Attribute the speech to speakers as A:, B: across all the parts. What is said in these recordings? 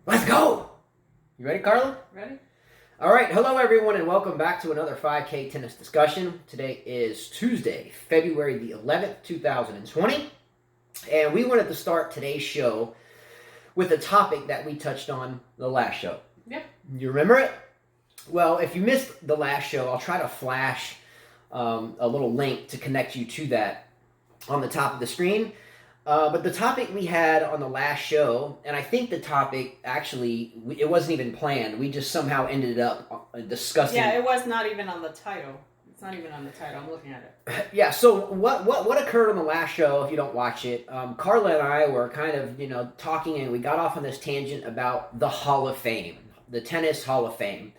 A: Let's go! You ready, Carla?
B: Ready?
A: All right, hello everyone and welcome back to another 5K tennis discussion. Today is Tuesday, February the 11th, 2020. And we wanted to start today's show with a topic that we touched on the last show.
B: Yep.
A: You remember it? Well, if you missed the last show, I'll try to flash a little link to connect you to that on the top of the screen. But the topic we had on the last show, and I think the topic actually, it wasn't even planned. We just somehow ended up discussing.
B: Yeah, it was not even on the title. It's not even on the title. I'm looking at it.
A: Yeah, so what occurred on the last show, if you don't watch it, Carla and I were kind of, talking, and we got off on this tangent about the Hall of Fame, the Tennis Hall of Fame.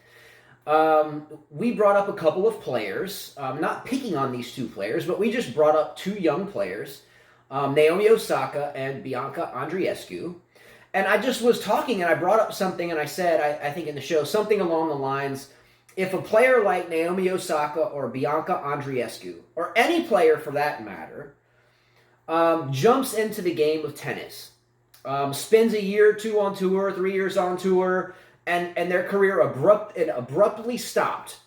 A: We brought up a couple of players, not picking on these two players, but we just brought up two young players. Naomi Osaka and Bianca Andreescu. And I just was talking and I brought up something and I said, I think in the show, something along the lines, if a player like Naomi Osaka or Bianca Andreescu, or any player for that matter, jumps into the game of tennis, spends a year or two on tour, 3 years on tour, and their career abruptly stopped,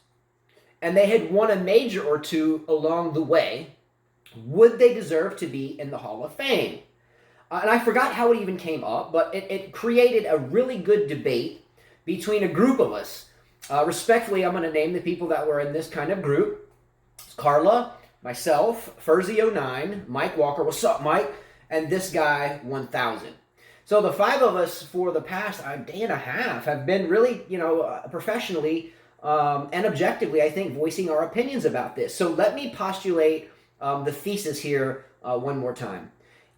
A: and they had won a major or two along the way, would they deserve to be in the Hall of Fame? And I forgot how it even came up, but it created a really good debate between a group of us. Respectfully, I'm going to name the people that were in this kind of group. It's Carla, myself, Furzy09, Mike Walker, what's up, Mike? And this guy, 1000. So the five of us for the past day and a half have been really, professionally and objectively, I think, voicing our opinions about this. So let me postulate the thesis here one more time.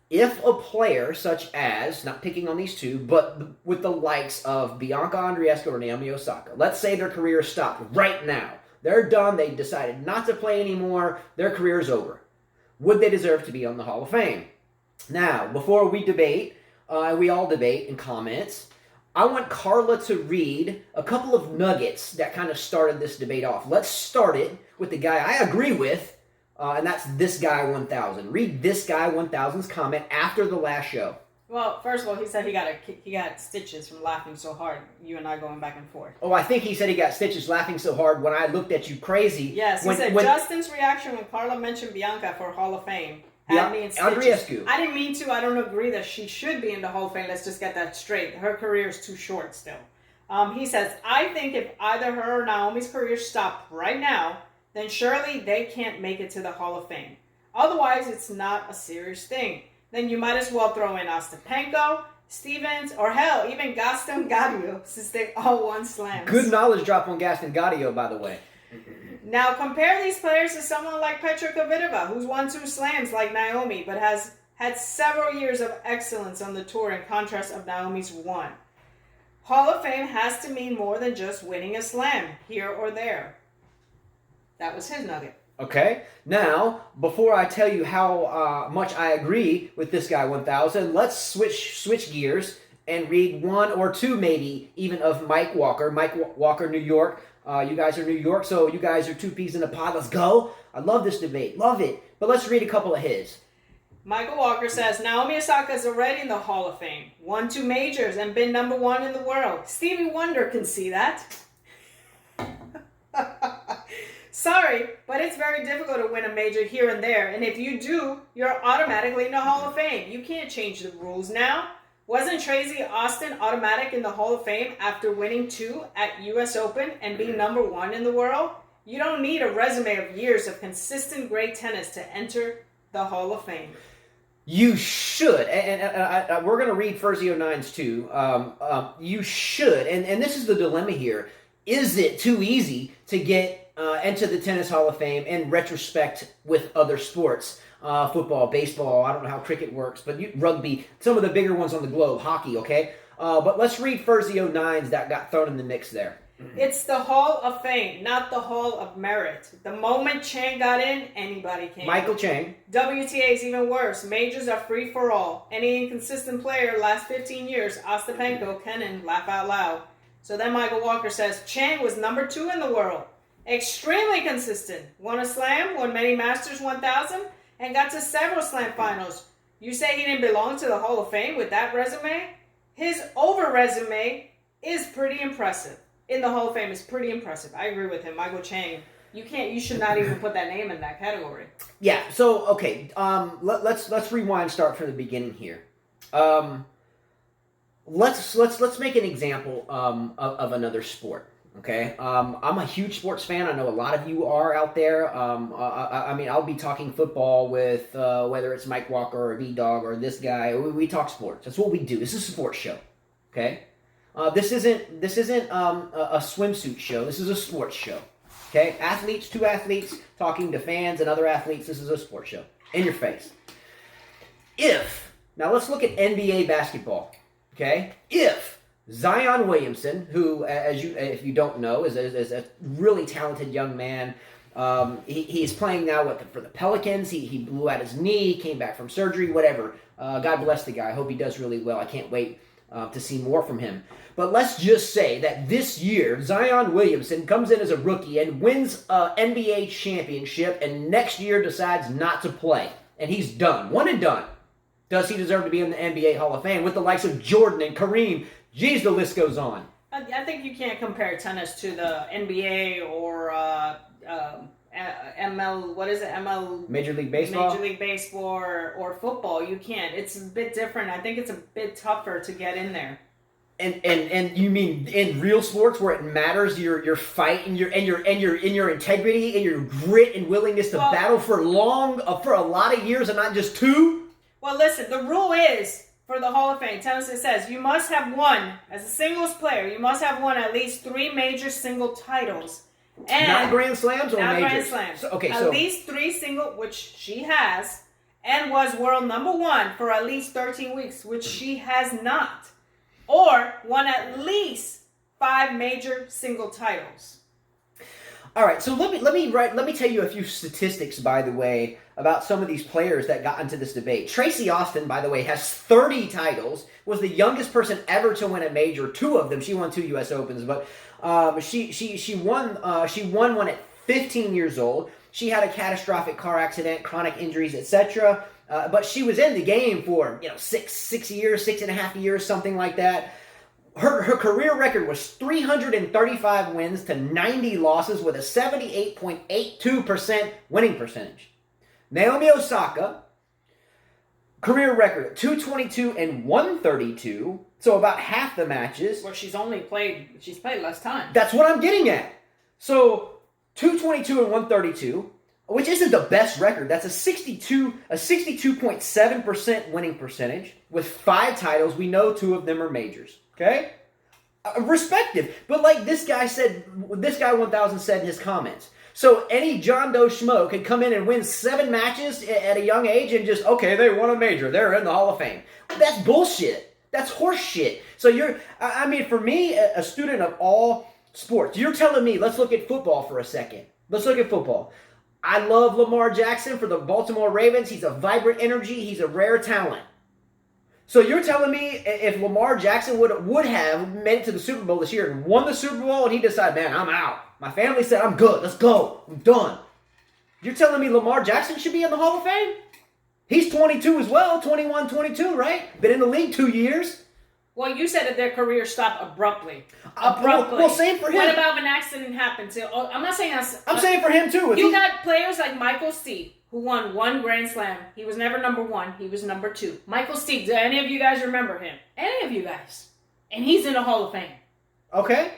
A: If a player such as, not picking on these two, but with the likes of Bianca Andreescu or Naomi Osaka, let's say their career stopped right now. They're done. They decided not to play anymore. Their career is over. Would they deserve to be on the Hall of Fame? Now, before we debate, we all debate in comments, I want Carla to read a couple of nuggets that kind of started this debate off. Let's start it with the guy I agree with, and that's this guy 1000. Read this guy 1000's comment after the last show.
B: Well, first of all, he said he got stitches from laughing so hard. You and I going back and forth.
A: Oh, I think he said he got stitches laughing so hard when I looked at you crazy.
B: Yes, he said Justin's reaction when Carla mentioned Bianca for Hall of Fame had me in stitches.
A: Andreescu.
B: I didn't mean to. I don't agree that she should be in the Hall of Fame. Let's just get that straight. Her career is too short still. He says, I think if either her or Naomi's career stopped right now, then surely they can't make it to the Hall of Fame. Otherwise, it's not a serious thing. Then you might as well throw in Ostapenko, Stevens, or hell, even Gaston Gaudio, since they all won slams.
A: Good knowledge drop on Gaston Gaudio, by the way.
B: Now compare these players to someone like Petra Kvitova, who's won 2 slams like Naomi, but has had several years of excellence on the tour in contrast of Naomi's 1. Hall of Fame has to mean more than just winning a slam here or there. That was his nugget.
A: Okay, now, before I tell you how much I agree with this guy 1000, let's switch gears and read one or two maybe even of Mike Walker. Mike Walker, New York. You guys are New York, so you guys are two peas in a pod. Let's go. I love this debate. Love it. But let's read a couple of his.
B: Michael Walker says, Naomi Osaka is already in the Hall of Fame. Won 2 majors and been number 1 in the world. Stevie Wonder can see that. Sorry, but it's very difficult to win a major here and there, and if you do, you're automatically in the Hall of Fame. You can't change the rules now. Wasn't Tracy Austin automatic in the Hall of Fame after winning 2 at US Open and being number 1 in the world? You don't need a resume of years of consistent great tennis to enter the Hall of Fame.
A: You should, and we're going to read Furzy09's too. You should, and this is the dilemma here. Is it too easy to get into the Tennis Hall of Fame in retrospect with other sports? Football, baseball, I don't know how cricket works, but rugby, some of the bigger ones on the globe, hockey, okay? But let's read Furzy09's that got thrown in the mix there.
B: It's the Hall of Fame, not the Hall of Merit. The moment Chang got in, anybody came.
A: Michael Chang.
B: WTA is even worse. Majors are free for all. Any inconsistent player last 15 years, Ostapenko, Kenin, laugh out loud. So then Michael Walker says, Chang was number 2 in the world. Extremely consistent. Won a slam, won many Masters 1000, and got to several slam finals. You say he didn't belong to the Hall of Fame with that resume? His over her resume is pretty impressive. In the Hall of Fame is pretty impressive. I agree with him. Michael Chang. You should not even put that name in that category.
A: Yeah. So okay. Let's rewind. Start from the beginning here. Let's make an example of another sport. Okay. I'm a huge sports fan. I know a lot of you are out there. I mean, I'll be talking football with whether it's Mike Walker or V-Dog or this guy. We talk sports. That's what we do. This is a sports show. Okay. This isn't a swimsuit show. This is a sports show. Okay, two athletes talking to fans and other athletes. This is a sports show. In your face. Now let's look at NBA basketball. Okay, if Zion Williamson, who, if you don't know, is a really talented young man. He's playing now for the Pelicans. He blew out his knee, came back from surgery, whatever. God bless the guy. I hope he does really well. I can't wait to see more from him. But let's just say that this year, Zion Williamson comes in as a rookie and wins an NBA championship, and next year decides not to play. And he's done. One and done. Does he deserve to be in the NBA Hall of Fame with the likes of Jordan and Kareem? Geez, the list goes on.
B: I think you can't compare tennis to the NBA or ML. What is it? ML.
A: Major League Baseball.
B: Major League Baseball or football. You can't. It's a bit different. I think it's a bit tougher to get in there.
A: And you mean in real sports where it matters your fight and your integrity and your grit and willingness to battle for a lot of years and not just two?
B: Well, listen, the rule is for the Hall of Fame, tennis, it says you must have won, as a singles player, you must have won at least 3 major single titles. And
A: not Grand Slams or
B: not
A: majors?
B: Grand Slams.
A: So,
B: at least 3 single, which she has, and was world number 1 for at least 13 weeks, which she has not. Or won at least 5 major single titles.
A: All right, so let me tell you a few statistics, by the way, about some of these players that got into this debate. Tracy Austin, by the way, has 30 titles. Was the youngest person ever to win a major. 2 of them. She won 2 U.S. Opens, but she won one at 15 years old. She had a catastrophic car accident, chronic injuries, etc. But she was in the game for 6 years, 6.5 years, something like that. Her career record was 335 wins to 90 losses with a 78.82% winning percentage. Naomi Osaka, career record 222 and 132, so about half the matches.
B: Well, she's played less time.
A: That's what I'm getting at. So 222 and 132, which isn't the best record. That's a 62.7% winning percentage with 5 titles. We know 2 of them are majors. Okay? Respective. But like this guy 1000 said in his comments. So any John Doe schmo could come in and win 7 matches at a young age and just, okay, they won a major. They're in the Hall of Fame. That's bullshit. That's horse shit. So for me, a student of all sports, you're telling me, let's look at football for a second. Let's look at football. I love Lamar Jackson for the Baltimore Ravens. He's a vibrant energy. He's a rare talent. So you're telling me if Lamar Jackson would have made it to the Super Bowl this year and won the Super Bowl and he decided, man, I'm out. My family said, I'm good. Let's go. I'm done. You're telling me Lamar Jackson should be in the Hall of Fame? He's 22 as well, 21, 22, right? Been in the league 2 years.
B: Well, you said that their career stopped abruptly.
A: Well, same for him.
B: What about if an accident happened to... I'm not saying that's...
A: I'm saying for him, too.
B: You got players like Michael Steve, who won 1 Grand Slam. He was never number 1. He was number 2. Michael Steve, do any of you guys remember him? Any of you guys? And he's in the Hall of Fame.
A: Okay.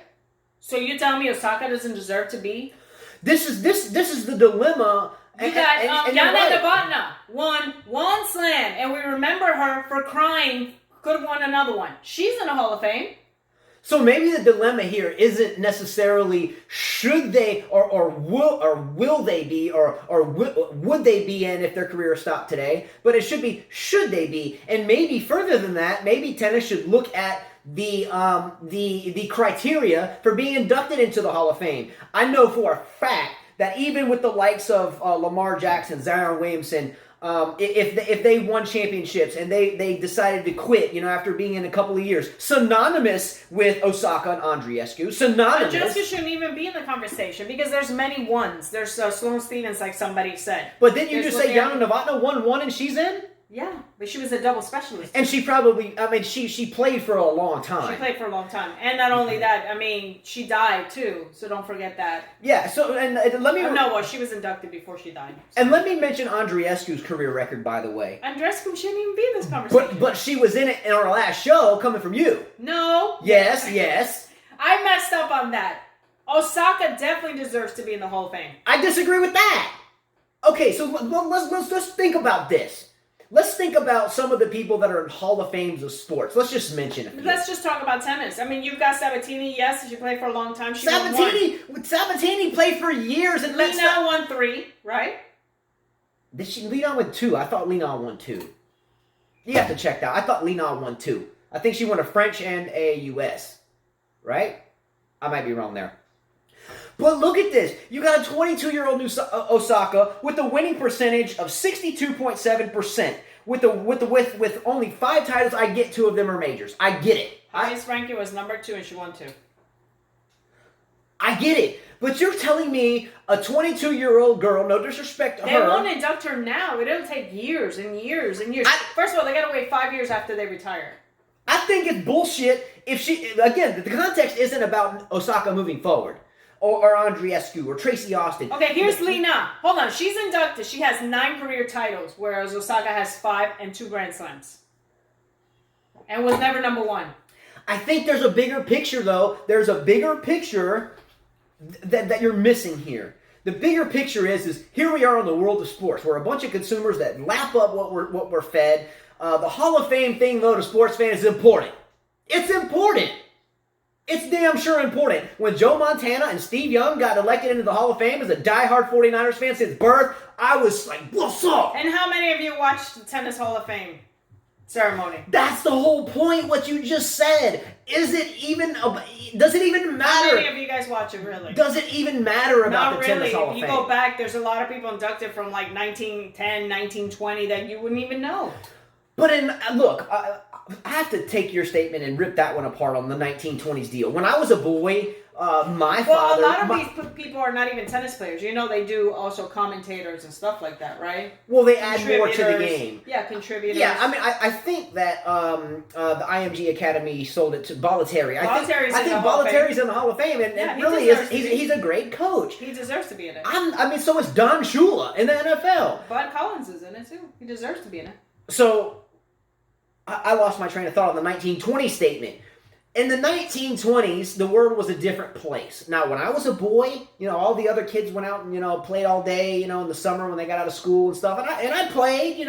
B: So you're telling me Osaka doesn't deserve to be?
A: This is the dilemma.
B: You got Yana Novotna won 1 slam, and we remember her for crying. Could have won another one. She's in the Hall of Fame.
A: So maybe the dilemma here isn't necessarily should they or will they be or would they be in if their career stopped today, but it should be should they be, and maybe further than that, maybe tennis should look at the criteria for being inducted into the Hall of Fame. I know for a fact that even with the likes of Lamar Jackson, Zion Williamson, if they won championships and they decided to quit, after being in a couple of years, synonymous with Osaka and Andreescu, synonymous.
B: Andreescu shouldn't even be in the conversation because there's many ones. There's Sloane Stephens, like somebody said.
A: But didn't you just say Yana Novotna won 1 and she's in?
B: Yeah, but she was a double specialist.
A: And she probably, I mean, she played for a long time.
B: She played for a long time. And not only that, I mean, she died too, so don't forget that.
A: Yeah, so, and let me...
B: No, well, she was inducted before she died. So.
A: And let me mention Andreescu's career record, by the way.
B: Andreescu shouldn't even be in this conversation.
A: But she was in it in our last show, coming from you.
B: No.
A: Yes.
B: I messed up on that. Osaka definitely deserves to be in the Hall of Fame.
A: I disagree with that. Okay, so let's think about this. Let's think about some of the people that are in Hall of Fames of sports. Let's just mention a few.
B: Let's just talk about tennis. I mean, you've got Sabatini. Yes, she played for a long time. Sabatini
A: played for years. And
B: Lina won 3, right?
A: Did she? Lina won 2. I thought Lina won 2. You have to check that. I thought Lina won 2. I think she won a French and a U.S. Right? I might be wrong there. But look at this. You got a 22-year-old Osaka with a winning percentage of 62.7%. With only 5 titles, I get 2 of them are majors. I get it.
B: Highest ranking was number 2, and she won 2.
A: I get it. But you're telling me a 22-year-old girl, no disrespect to her.
B: They won't induct her now. It'll take years and years and years. First of all, they got to wait 5 years after they retire.
A: I think it's bullshit if she... Again, the context isn't about Osaka moving forward. Or Andreescu, or Tracy Austin.
B: Okay, here's Lina. Hold on, she's inducted. She has 9 career titles, whereas Osaka has 5 and 2 Grand Slams. And was never number 1.
A: I think there's a bigger picture, though. There's a bigger picture that you're missing here. The bigger picture is here we are in the world of sports. We're a bunch of consumers that lap up what we're fed. The Hall of Fame thing, though, to sports fans is important. It's important. It's damn sure important. When Joe Montana and Steve Young got elected into the Hall of Fame as a diehard 49ers fan since birth, I was like, what's up?
B: And how many of you watched the Tennis Hall of Fame ceremony?
A: That's the whole point, what you just said. Does it even matter?
B: How many of you guys watch it, really?
A: Does it even matter about the Tennis Hall of Fame?
B: You go back, there's a lot of people inducted from like 1910, 1920 that you wouldn't even know.
A: But look, I have to take your statement and rip that one apart on the 1920s deal. When I was a boy, my father...
B: Well, a lot of these people are not even tennis players. You know, they do also commentators and stuff like that, right?
A: Well, they add more to the game.
B: Yeah, contributors.
A: Yeah, I mean, I think that the IMG Academy sold it to Bollettieri. I think Bollettieri's in the Hall of Fame, and really he's a great coach.
B: He deserves to be in it.
A: I mean, so is Don Shula in the NFL.
B: Bud Collins is in it, too. He deserves to be in it.
A: So... I lost my train of thought on the 1920 statement. In the 1920s, the world was a different place. Now, when I was a boy, all the other kids went out and, played all day, in the summer when they got out of school and stuff. And I played,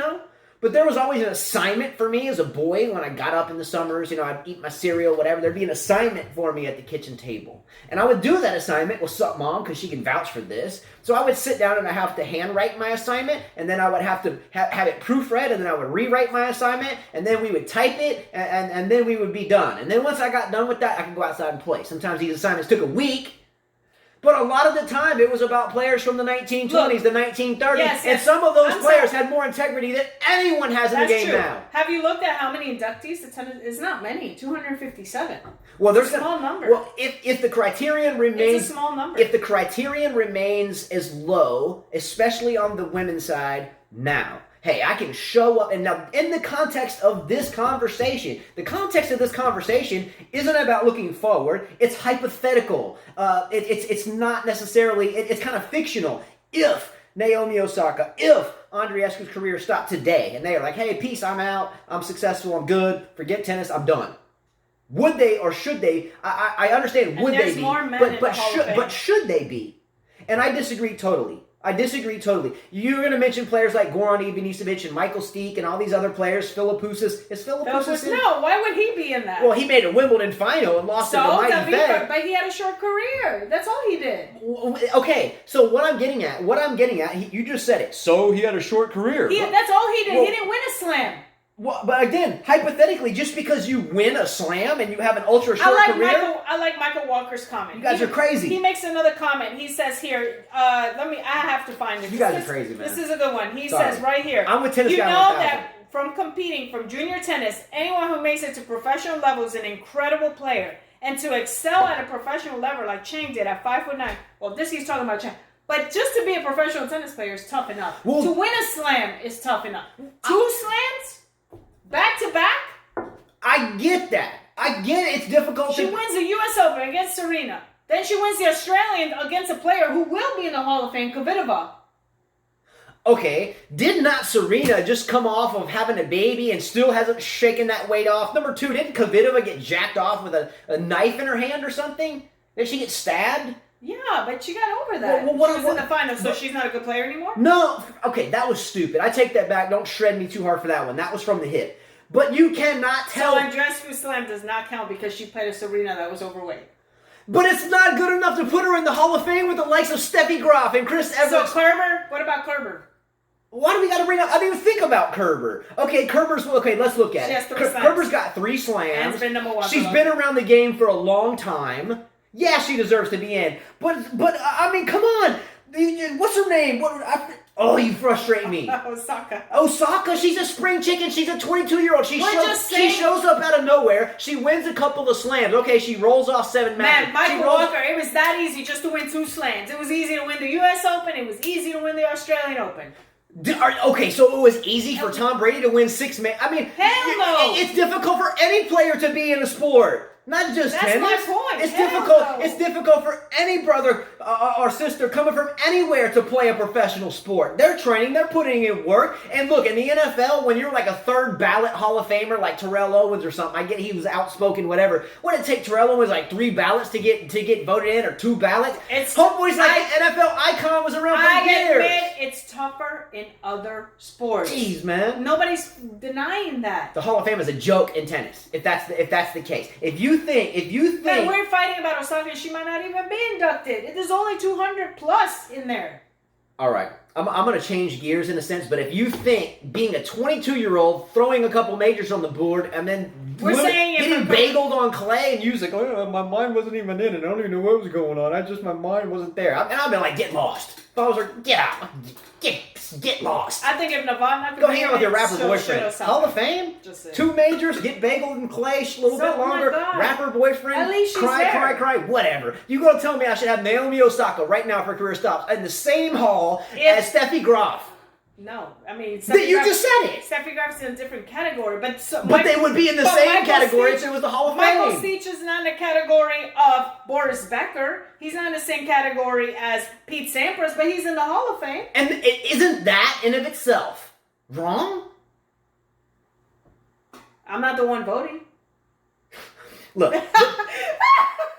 A: But there was always an assignment for me as a boy when I got up in the summers. I'd eat my cereal, whatever. There'd be an assignment for me at the kitchen table. And I would do that assignment. What's up, Mom? Because she can vouch for this. So I would sit down and I have to handwrite my assignment. And then I would have to have it proofread. And then I would rewrite my assignment. And then we would type it. And then we would be done. And then once I got done with that, I could go outside and play. Sometimes these assignments took a week. But a lot of the time, it was about players from the 1920s, the 1930s. Yes, and some of those players had more integrity than anyone has in the game now.
B: Have you looked at how many inductees? It's not many, 257.
A: Well, there's
B: a small number.
A: Well, if the criterion remains...
B: It's a small number.
A: If the criterion remains as low, especially on the women's side, now... Hey, I can show up, and now in the context of this conversation, the context of this conversation isn't about looking forward. It's hypothetical. It's not necessarily, it's kind of fictional. If Naomi Osaka, if Andreescu's career stopped today, and they are like, hey, peace, I'm out, I'm successful, I'm good, forget tennis, I'm done. Would they or should they? I understand, would they be, but should they be? And I disagree totally. You're going to mention players like Goran Ivanisevic and Michael Steek and all these other players. Philippoussis. Is Philippoussis in?
B: No, why would he be in that?
A: Well, he made a Wimbledon final and lost to the mighty Fed.
B: But he had a short career. That's all he did.
A: Okay, so what I'm getting at, you just said it. So he had a short career.
B: That's all he did. He didn't win a slam.
A: Well, but again, hypothetically, just because you win a slam and you have an ultra short career...
B: I like Michael Walker's comment.
A: You guys are crazy.
B: He makes another comment. He says here, I have to find it.
A: You guys are crazy, man.
B: This is a good one. He says right here.
A: I'm with Tennis Guy 1000.
B: You know that from competing from junior tennis, anyone who makes it to professional level is an incredible player. And to excel at a professional level like Chang did at 5'9", well, he's talking about Chang. But just to be a professional tennis player is tough enough.
A: Well,
B: to win a slam is tough enough. 2 slams? Back to back?
A: I get that. I get it. It's difficult.
B: She wins the U.S. Open against Serena. Then she wins the Australian against a player who will be in the Hall of Fame, Kvitova.
A: Okay, did not Serena just come off of having a baby and still hasn't shaken that weight off? Number 2, didn't Kvitova get jacked off with a knife in her hand or something? Did she get stabbed?
B: Yeah, but she got over that. She was in the finals, so she's not a good player anymore?
A: No. Okay, that was stupid. I take that back. Don't shred me too hard for that one. That was from the hip. But you cannot tell...
B: So Andreescu slam does not count because she played a Serena that was overweight.
A: But it's not good enough to put her in the Hall of Fame with the likes of Steffi Graf and Chris Evans.
B: So Kerber? What about Kerber?
A: Why do we got to bring up... I didn't even think about Kerber. Okay, Kerber's... Okay, let's look at it.
B: She has 3 slams.
A: Kerber's got 3 slams.
B: And has been number 1.
A: She's been around the game for a long time. Yeah, she deserves to be in. But I mean, come on. What's her name? Oh, you frustrate me. Osaka, she's a spring chicken. She's a 22-year-old. She shows up out of nowhere. She wins a couple of slams. Okay, she rolls off 7 matches.
B: Man, Michael Walker, it was that easy just to win 2 slams. It was easy to win the U.S. Open. It was easy to win the Australian Open.
A: Okay, so it was easy for Tom Brady to win 6 matches. I mean,
B: hell no.
A: It's difficult for any player to be in a sport. Not just tennis.
B: That's my point.
A: It's difficult. No. It's difficult for any brother or sister coming from anywhere to play a professional sport. They're training. They're putting in work. And look, in the NFL, when you're like a 3rd ballot Hall of Famer, like Terrell Owens or something, I get he was outspoken, whatever. What did it take Terrell Owens like 3 ballots to get voted in, or 2 ballots? Homeboy's like an NFL icon, was around for years.
B: I admit it's tougher in other sports.
A: Jeez, man.
B: Nobody's denying that.
A: The Hall of Fame is a joke in tennis. If that's the case. If you think
B: that we're fighting about Osaka, she might not even be inducted. There's only 200 plus in there.
A: All right, I'm going to change gears in a sense, but if you think being a 22-year-old throwing a couple majors on the board and then getting bageled on clay and you like, oh, my mind wasn't even in it. I don't even know what was going on. My mind wasn't there. And I've been like, get lost. If I was like, get out. Get lost.
B: I think if Nirvana
A: go hang out with your rapper boyfriend. Hall of Fame, 2 majors, get bageled in clay, a little bit longer. Rapper boyfriend,
B: at least she's
A: cry, whatever. You gonna tell me I should have Naomi Osaka right now if her career stops in the same hall as Steffi Graf?
B: No, I mean
A: you just said it.
B: Steffi Graf's in a different category, but
A: they would be in the same category if it was the Hall of Fame.
B: Michael Stich is not in the category of Boris Becker. He's not in the same category as Pete Sampras, but he's in the Hall of Fame.
A: And isn't that in of itself wrong?
B: I'm not the one voting.
A: Look.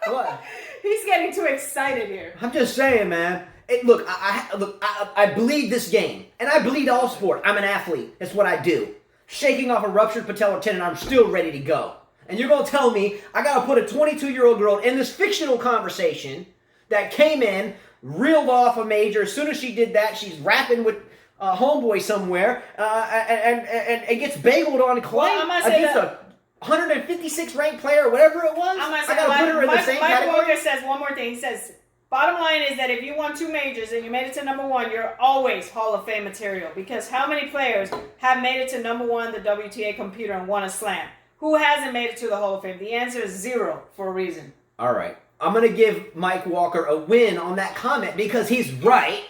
A: What?
B: He's getting too excited here.
A: I'm just saying, man. I bleed this game, and I bleed all sport. I'm an athlete. That's what I do. Shaking off a ruptured patellar tendon, I'm still ready to go. And you're going to tell me I got to put a 22-year-old girl in this fictional conversation that came in, reeled off a major. As soon as she did that, she's rapping with homeboy somewhere, and gets bageled on clay against a 156 ranked player or whatever it was. I got to put her in the same category.
B: Mike Walker says one more thing. He says, bottom line is that if you won 2 majors and you made it to number 1, you're always Hall of Fame material. Because how many players have made it to number 1, the WTA computer, and won a slam? Who hasn't made it to the Hall of Fame? The answer is 0 for a reason.
A: All right. I'm going to give Mike Walker a win on that comment because he's right.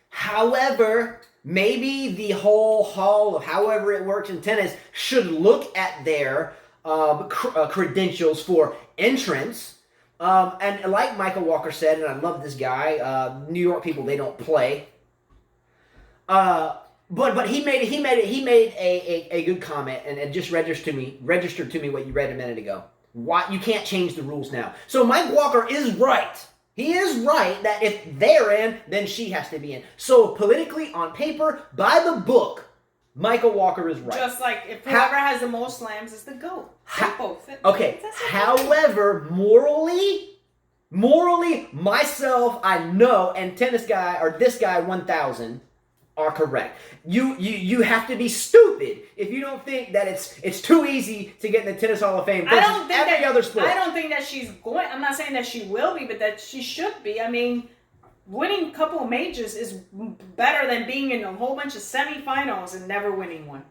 A: However, maybe the whole hall of however it works in tennis should look at their credentials for entrance. And like Michael Walker said, and I love this guy, New York people, they don't play. But he made a good comment, and it just registered to me what you read a minute ago. Why you can't change the rules now. So Mike Walker is right. He is right that if they're in, then she has to be in. So politically, on paper, by the book, Michael Walker is right.
B: Just like if whoever has the most slams is the GOAT.
A: Okay. However, morally, myself, I know, and tennis guy or this guy 1000 are correct. You have to be stupid if you don't think that it's too easy to get in the Tennis Hall of Fame versus every other sport.
B: I don't think that she's going. I'm not saying that she will be, but that she should be. I mean, winning a couple of majors is better than being in a whole bunch of semifinals and never winning one.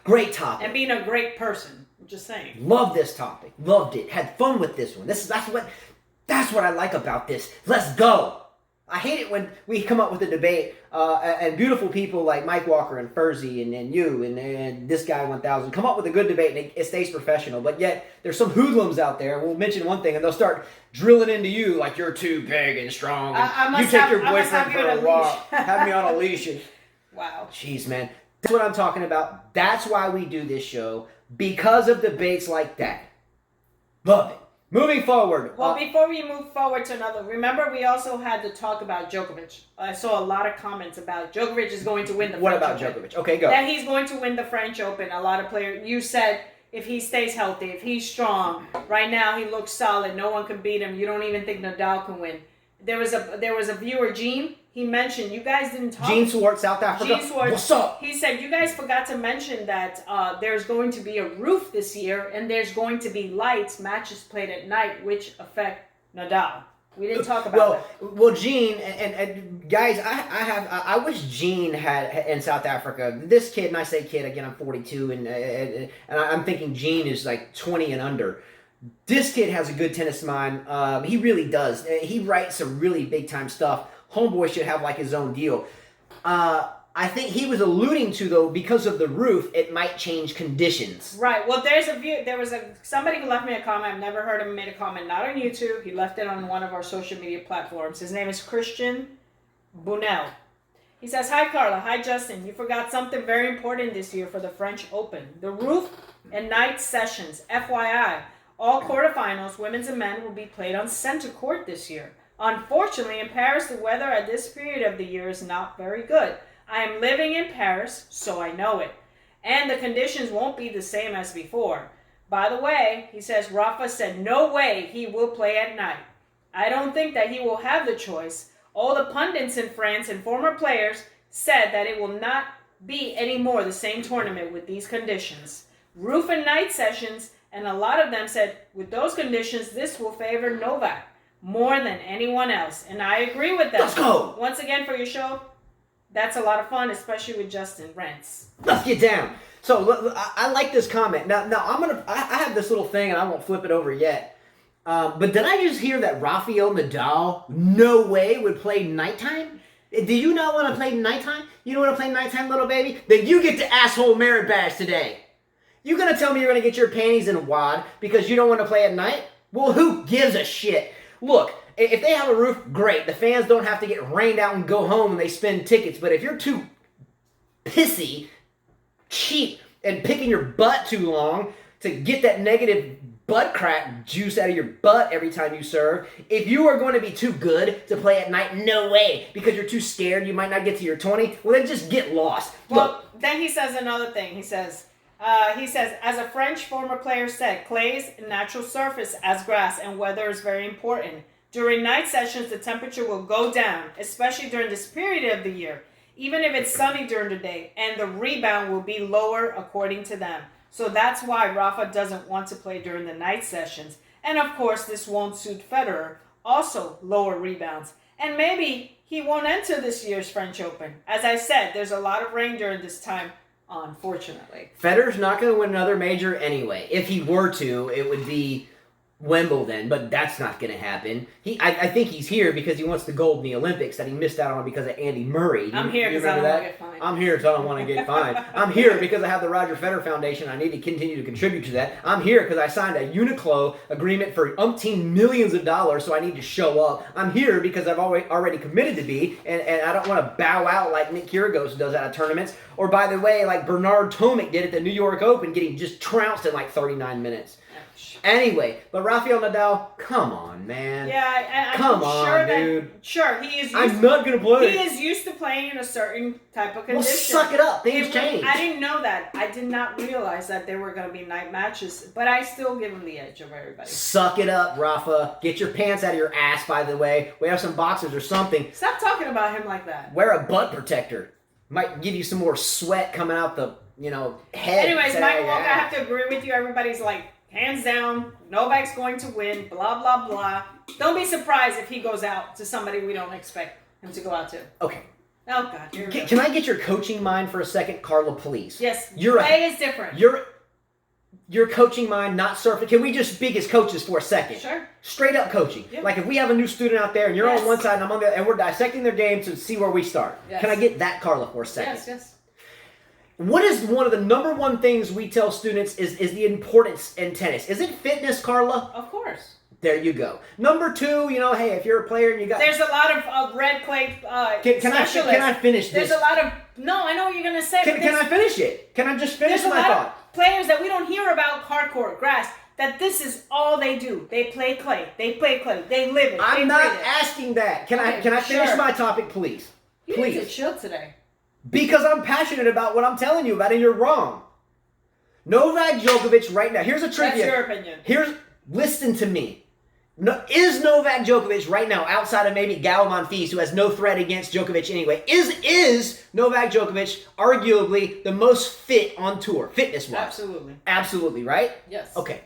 A: Great topic.
B: And being a great person. I'm just saying.
A: Love this topic. Loved it. Had fun with this one. That's what I like about this. Let's go. I hate it when we come up with a debate and beautiful people like Mike Walker and Furzy and you and this guy 1000 come up with a good debate and it stays professional. But yet there's some hoodlums out there. We'll mention one thing and they'll start drilling into you like you're too big and strong. And you take your boyfriend for a walk. Have me on a leash.
B: Wow.
A: Jeez, man. That's what I'm talking about. That's why we do this show. Because of debates like that. Love it. Moving forward.
B: Well, before we move forward to another, remember we also had to talk about Djokovic. I saw a lot of comments about Djokovic is going to win the French Open.
A: What about Djokovic? Okay, go.
B: That he's going to win the French Open. A lot of players, you said if he stays healthy, if he's strong, right now he looks solid. No one can beat him. You don't even think Nadal can win. There was a viewer, Gene. He mentioned you guys didn't talk.
A: Gene Swartz, South Africa.
B: Gene Swartz,
A: what's up?
B: He said you guys forgot to mention that there's going to be a roof this year, and there's going to be lights, matches played at night, which affect Nadal. We didn't talk about that.
A: Well, Gene and guys, I wish Gene had in South Africa. This kid, and I say kid again, I'm 42, and I'm thinking Gene is like 20 and under. This kid has a good tennis mind. He really does. He writes some really big time stuff. Homeboy should have like his own deal. I think he was alluding to, though, because of the roof, it might change conditions.
B: Right. Well, there was somebody who left me a comment. I've never heard him make a comment, not on YouTube. He left it on one of our social media platforms. His name is Christian Bunel. He says, "Hi, Carla. Hi, Justin. You forgot something very important this year for the French Open. The roof and night sessions. FYI, all quarterfinals, women's and men, will be played on center court this year. Unfortunately, in Paris, the weather at this period of the year is not very good. I am living in Paris, so I know it. And the conditions won't be the same as before. By the way," he says, "Rafa said no way he will play at night. I don't think that he will have the choice. All the pundits in France and former players said that it will not be anymore the same tournament with these conditions. Roof and night sessions, and a lot of them said, with those conditions, this will favor Novak more than anyone else." And I agree with that.
A: Let's go.
B: Once again, for your show, that's a lot of fun, especially with Justin Rents.
A: Let's get down. So I like this comment. Now I have this little thing, and I won't flip it over yet. But did I just hear that Rafael Nadal, no way, would play nighttime? Do you not want to play nighttime? You don't want to play nighttime, little baby? Then you get the asshole merit badge today. You gonna tell me you're gonna get your panties in a wad because you don't want to play at night? Well, who gives a shit? Look, if they have a roof, great. The fans don't have to get rained out and go home when they spend tickets. But if you're too pissy, cheap, and picking your butt too long to get that negative butt crack juice out of your butt every time you serve, if you are going to be too good to play at night, no way. Because you're too scared, you might not get to your 20. Well, then just get lost.
B: Well, then he says another thing. He says, as a French former player said, clay's a natural surface as grass and weather is very important. During night sessions, the temperature will go down, especially during this period of the year, even if it's sunny during the day, and the rebound will be lower according to them. So that's why Rafa doesn't want to play during the night sessions. And of course, this won't suit Federer, also lower rebounds. And maybe he won't enter this year's French Open. As I said, there's a lot of rain during this time, unfortunately.
A: Federer's not going to win another major anyway. If he were to, it would be Wimbledon, but that's not going to happen. I think he's here because he wants the gold in the Olympics that he missed out on because of Andy Murray.
B: I'm here because I don't want to get fined.
A: I'm here because I don't want to get fined. I'm here because I have the Roger Federer Foundation. I need to continue to contribute to that. I'm here because I signed a Uniqlo agreement for umpteen millions of dollars, so I need to show up. I'm here because I've already committed to be, and I don't want to bow out like Nick Kyrgios does out of tournaments. Or, by the way, like Bernard Tomic did at the New York Open, getting just trounced in like 39 minutes. Anyway, but Rafael Nadal, come on, man.
B: Yeah,
A: come
B: I'm
A: on,
B: sure
A: dude.
B: Sure, he is.
A: I'm not gonna play.
B: He is used to playing in a certain type of condition.
A: Well, suck it up. Things change.
B: I didn't know that. I did not realize that there were going to be night matches, but I still give him the edge over everybody.
A: Suck it up, Rafa. Get your pants out of your ass. By the way, we have some boxers or something.
B: Stop talking about him like that.
A: Wear a butt protector. Might give you some more sweat coming out the head.
B: Anyways, Mike Walker, I have to agree with you. Everybody's like, hands down, Novak's going to win, blah, blah, blah. Don't be surprised if he goes out to somebody we don't expect him to go out to.
A: Okay.
B: Oh, God.
A: Can I get your coaching mind for a second, Carla, please?
B: Yes. Play is different.
A: your coaching mind, not surfing. Can we just speak as coaches for a second?
B: Sure.
A: Straight up coaching.
B: Yep.
A: Like if we have a new student out there and you're
B: Yes.
A: on one side and I'm on the other, and we're dissecting their game to see where we start.
B: Yes.
A: Can I get that, Carla, for a second?
B: Yes.
A: What is one of the number one things we tell students is the importance in tennis? Is it fitness, Carla?
B: Of course.
A: There you go. Number two, hey, if you're a player and you got...
B: There's a lot of red clay
A: Can I finish this?
B: There's a lot of... No, I know what you're going to say.
A: Can I finish it? Can I just finish
B: my
A: my thought?
B: Of players that we don't hear about hardcourt, grass, that this is all they do. They play clay. They live it.
A: I'm not asking that. Can I finish my topic, please?
B: You
A: Please.
B: need to chill today.
A: Because I'm passionate about what I'm telling you about, and you're wrong. Novak Djokovic right now. Here's a trivia.
B: That's your opinion.
A: Listen to me. No, is Novak Djokovic right now, outside of maybe Gal Monfils, who has no threat against Djokovic anyway, is Novak Djokovic arguably the most fit on tour, fitness-wise?
B: Absolutely.
A: Absolutely, right?
B: Yes.
A: Okay.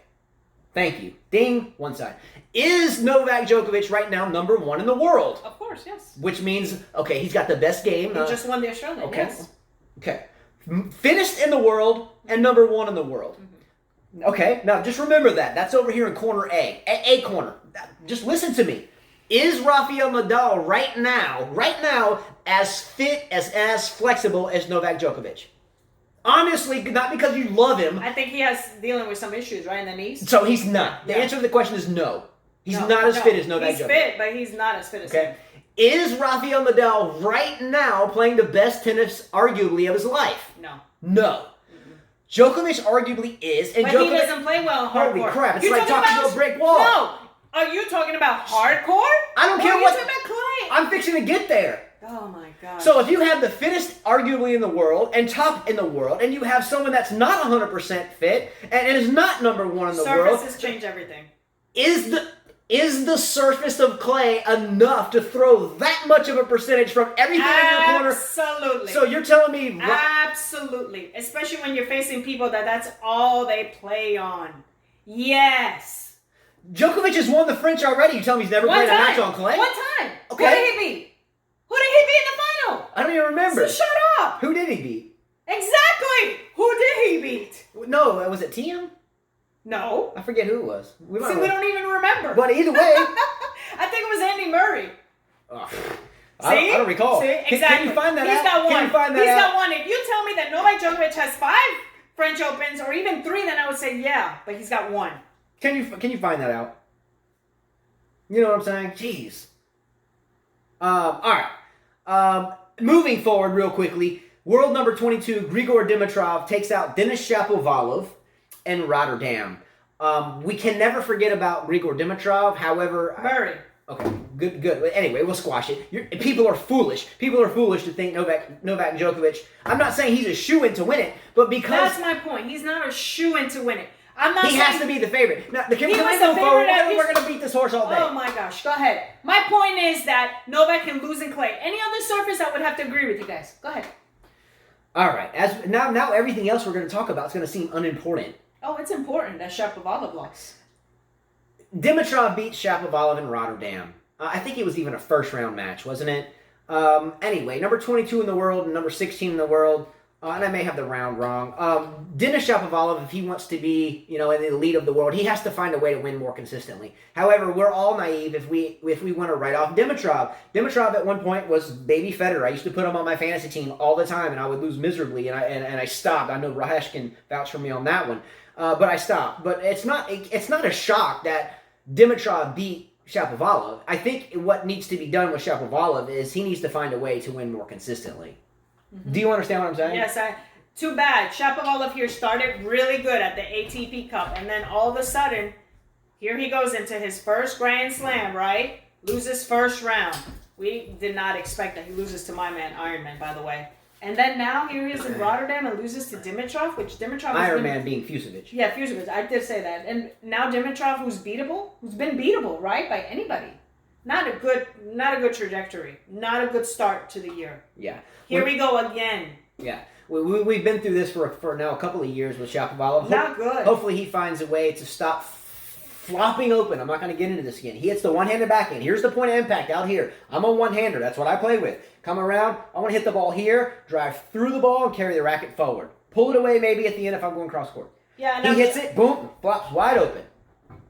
A: Thank you. Ding, one side. Is Novak Djokovic right now number one in the world?
B: Of course, yes.
A: Which means, okay, he's got the best game.
B: He just won the Australian,
A: okay.
B: yes.
A: Okay. Fittest in the world and number one in the world. Mm-hmm. Okay, now just remember that. That's over here in corner A. A corner. Just listen to me. Is Rafael Nadal right now, as fit, as flexible as Novak Djokovic? Honestly, not because you love him.
B: I think he has dealing with some issues, right, in the knees.
A: So he's not. The
B: Yeah.
A: answer to the question is no. He's not as fit as Novak Djokovic.
B: He's fit, but he's not as fit as him.
A: Is Rafael Nadal right now playing the best tennis, arguably, of his life?
B: No.
A: No. Djokovic arguably is, and
B: But
A: Djokovic,
B: he doesn't play well in hardcore.
A: holy crap! It's
B: You're
A: like talking to a brick wall.
B: No. Are you talking about hardcore?
A: I don't care
B: or are
A: what.
B: you talking about clay?
A: I'm fixing to get there.
B: Oh my god.
A: So if you have the fittest, arguably, in the world, and top in the world, and you have someone that's not 100% fit, and is not number one in the world,
B: surfaces change everything.
A: Is the surface of clay enough to throw that much of a percentage from everything in your corner?
B: Absolutely.
A: So you're telling me...
B: Absolutely. Especially when you're facing people that's all they play on. Yes.
A: Djokovic has won the French already. You tell me he's never played a match on clay?
B: One time.
A: Okay.
B: Who did he beat? Who did he beat in the final?
A: I don't even remember.
B: So shut up.
A: Who did he beat?
B: Exactly. Who did he beat?
A: No, was it Tiem?
B: No.
A: I forget who it was.
B: We don't even remember.
A: But either way...
B: I think it was Andy Murray.
A: I don't recall.
B: See? Exactly.
A: Can you find that out?
B: He's got one.
A: Can you find that
B: He's
A: out?
B: got one. If you tell me that Novak Djokovic has 5 French Opens or even 3, then I would say yeah. But he's got 1.
A: Can you find that out? You know what I'm saying? Jeez. All right. Moving forward real quickly. World number 22, Grigor Dimitrov takes out Denis Shapovalov in Rotterdam. We can never forget about Grigor Dimitrov. However...
B: Murray.
A: Okay, good. Anyway, we'll squash it. People are foolish. People are foolish to think Novak Djokovic. I'm not saying he's a shoo-in to win it, but because...
B: That's my point. He's not a shoo-in to win it. I'm not
A: he has to be the favorite. Now, can we
B: was
A: go
B: the
A: forward?
B: favorite.
A: We're going to beat this horse all day.
B: Oh my gosh, go ahead. My point is that Novak can lose in clay. Any other surface, I would have to agree with you guys. Go ahead.
A: All right. As now everything else we're going to talk about is going to seem unimportant.
B: Oh, it's important that Shapovalov lost.
A: Dimitrov beat Shapovalov in Rotterdam. I think it was even a first-round match, wasn't it? Anyway, number 22 in the world and number 16 in the world. And I may have the round wrong. Denis Shapovalov, if he wants to be, in the elite of the world, he has to find a way to win more consistently. However, we're all naive if we want to write off Dimitrov. Dimitrov at one point was baby Federer. I used to put him on my fantasy team all the time, and I would lose miserably, and I stopped. I know Rahesh can vouch for me on that one, but I stopped. But it's not a shock that Dimitrov beat Shapovalov. I think what needs to be done with Shapovalov is he needs to find a way to win more consistently. Mm-hmm. Do you understand what I'm saying?
B: Yes, too bad. Shapovalov here started really good at the ATP Cup, and then all of a sudden, here he goes into his first Grand Slam, right? Loses first round. We did not expect that. He loses to my man, Ironman, by the way. And then now here he is in Rotterdam and loses to Dimitrov, which Dimitrov
A: Ironman being Fusovic.
B: Yeah, Fusovic. I did say that. And now Dimitrov, who's been beatable, right, by anybody. Not a good trajectory. Not a good start to the year.
A: Yeah.
B: Here we go again.
A: Yeah. We've been through this for now a couple of years with Shapovalov.
B: Not good.
A: Hopefully he finds a way to stop flopping open. I'm not going to get into this again. He hits the one-handed backhand. Here's the point of impact out here. I'm a one-hander. That's what I play with. Come around. I want to hit the ball here, drive through the ball, and carry the racket forward. Pull it away maybe at the end if I'm going cross court.
B: Yeah,
A: he hits it, boom, flops wide open.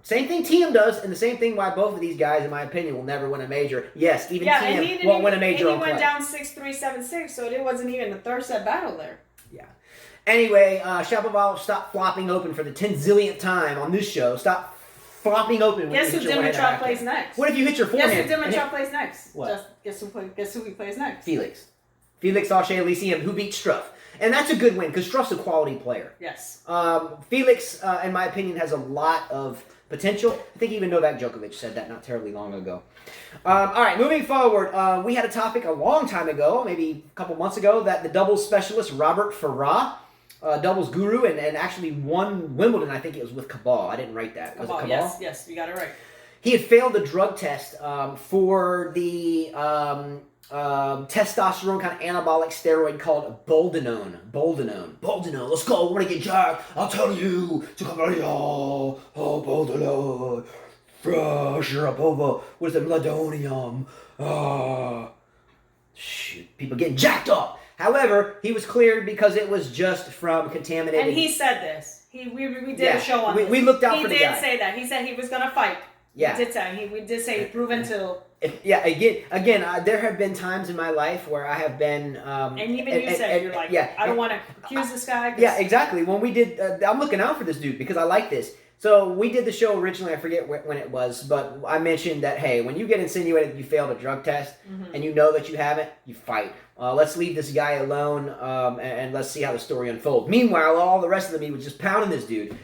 A: Same thing Thiem does, and the same thing why both of these guys, in my opinion, will never win a major. Yes, even Thiem won't win a major on clay.
B: And he went down 6-3, 7-6, so it wasn't even a third set battle there.
A: Yeah. Anyway, Shapovalov stopped flopping open for the 10 zillionth time on this show. Stop flopping open.
B: Guess who Dimitrov plays next?
A: What if you hit your forehand?
B: Guess who Dimitrov plays next?
A: What?
B: Guess who he plays next?
A: Felix Auger-Aliassime, who beat Struff. And that's a good win, because Struff's a quality player.
B: Yes.
A: Felix, in my opinion, has a lot of potential. I think even Novak Djokovic said that not terribly long ago. All right, moving forward, we had a topic a long time ago, maybe a couple months ago, that the doubles specialist Robert Farah, doubles guru, and actually won Wimbledon. I think it was with Cabal. I didn't write that. Was it Cabal?
B: Yes, you got it right.
A: He had failed the drug test for the testosterone kind of anabolic steroid called Boldenone. Boldenone. Let's go. We're going to get jacked. I'll tell you. Oh, Boldenone. Sharapova. What is it? Meladonium. Shoot. People getting jacked up. However, he was cleared because it was just from contaminated.
B: And he said this. We did a show on this.
A: We looked out for the guy.
B: He did say that. He said he was going to fight.
A: Yeah.
B: We did say proven to.
A: Again, there have been times in my life where I have been.
B: And even you said, you're like, I don't want to accuse this guy.
A: Yeah, exactly. When we did, I'm looking out for this dude because I like this. So we did the show originally, I forget when it was, but I mentioned that, hey, when you get insinuated that you failed a drug test and you know that you haven't, you fight. Let's leave this guy alone and let's see how the story unfolds. Meanwhile, all the rest of the media was just pounding this dude.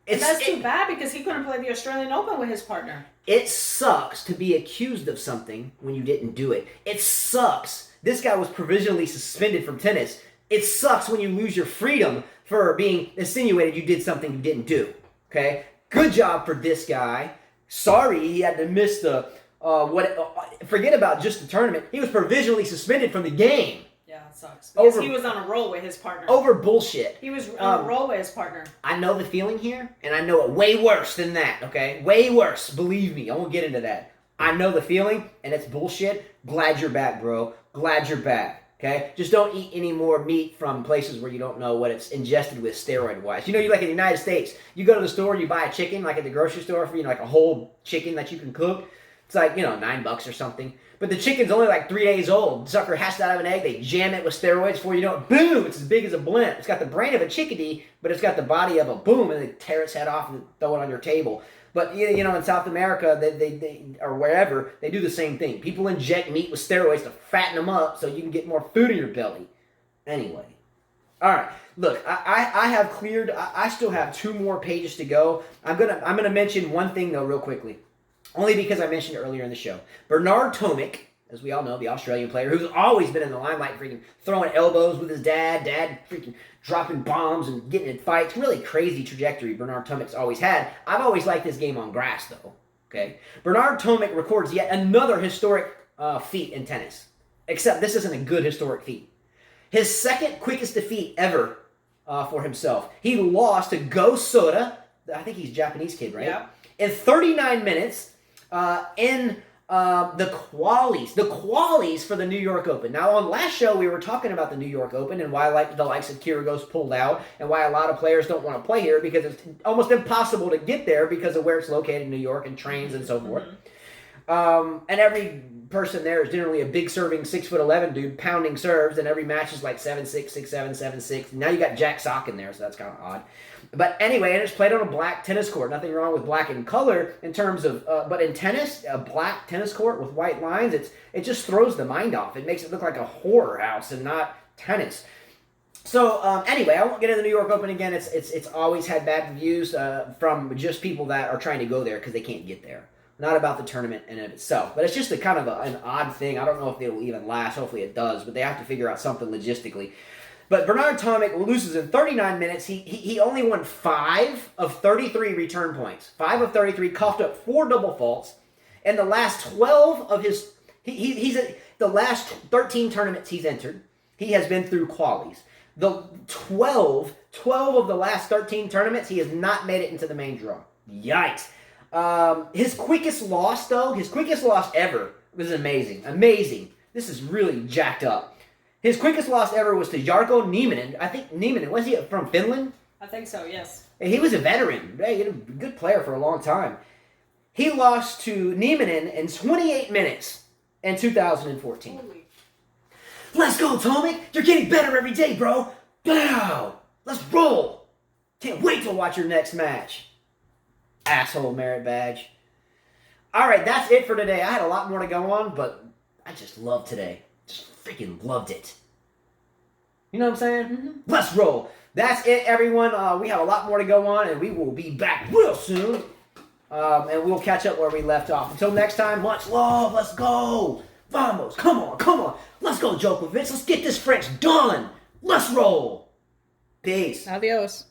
B: That's too bad because he couldn't play the Australian Open with his partner.
A: It sucks to be accused of something when you didn't do it. It sucks. This guy was provisionally suspended from tennis. It sucks when you lose your freedom for being insinuated you did something you didn't do. Okay? Good job for this guy. Sorry he had to miss the forget about just the tournament. He was provisionally suspended from the game.
B: Yeah, it sucks. Because he was on a roll with his partner.
A: Over bullshit.
B: He was on a roll with his partner.
A: I know the feeling here, and I know it way worse than that, okay? Way worse. Believe me. I won't get into that. I know the feeling, and it's bullshit. Glad you're back, bro. Glad you're back, okay? Just don't eat any more meat from places where you don't know what it's ingested with steroid-wise. You know, you like in the United States, you go to the store, you buy a chicken, like at the grocery store, for like a whole chicken that you can cook. It's like, $9 or something. But the chicken's only like 3 days old. Sucker hatched out of an egg. They jam it with steroids before you know it. Boom! It's as big as a blimp. It's got the brain of a chickadee, but it's got the body of a boom, and they tear its head off and throw it on your table. But, in South America, they or wherever, they do the same thing. People inject meat with steroids to fatten them up so you can get more food in your belly. Anyway. All right. Look, I have cleared. I still have 2 more pages to go. I'm gonna mention one thing, though, real quickly. Only because I mentioned it earlier in the show. Bernard Tomic, as we all know, the Australian player, who's always been in the limelight, freaking throwing elbows with his dad freaking dropping bombs and getting in fights. Really crazy trajectory Bernard Tomic's always had. I've always liked this game on grass, though. Okay, Bernard Tomic records yet another historic feat in tennis. Except this isn't a good historic feat. His second quickest defeat ever for himself. He lost to Go Soda. I think he's a Japanese kid, right?
B: Yeah.
A: In 39 minutes. In the qualies for the New York Open. Now, on last show, we were talking about the New York Open and why the likes of Kyrgios pulled out and why a lot of players don't want to play here because it's almost impossible to get there because of where it's located in New York and trains and so forth. And every person there is generally a big serving 6'11" dude pounding serves, and every match is like 7-6, 6-7, 7-6. Now you got Jack Sock in there, so that's kind of odd. But anyway, and it's played on a black tennis court. Nothing wrong with black in color in terms of, but in tennis, a black tennis court with white lines, it just throws the mind off. It makes it look like a horror house and not tennis. So anyway, I won't get into the New York Open again. It's always had bad reviews from just people that are trying to go there because they can't get there. Not about the tournament in and of itself. But it's just an odd thing. I don't know if it'll even last. Hopefully it does. But they have to figure out something logistically. But Bernard Tomic loses in 39 minutes. He only won 5 of 33 return points. 5 of 33, coughed up 4 double faults. And the last 12 of his... the last 13 tournaments he's entered, he has been through qualies. The 12 of the last 13 tournaments, he has not made it into the main draw. Yikes. His quickest loss ever, was amazing. Amazing. This is really jacked up. His quickest loss ever was to Jarkko Nieminen. I think Nieminen, was he from Finland?
B: I think so, yes.
A: He was a veteran. He was a good player for a long time. He lost to Nieminen in 28 minutes in 2014.
B: Holy.
A: Let's go, Tomic. You're getting better every day, bro. Wow. Let's roll. Can't wait to watch your next match. Asshole merit badge. All right, that's it for today. I had a lot more to go on, but I just loved today. Just freaking loved it. You know what I'm saying?
B: Mm-hmm.
A: Let's roll. That's it, everyone. We have a lot more to go on, and we will be back real soon. And we'll catch up where we left off. Until next time, much love. Let's go. Vamos. Come on, come on. Let's go, Djokovic. Let's get this French done. Let's roll. Peace.
B: Adios.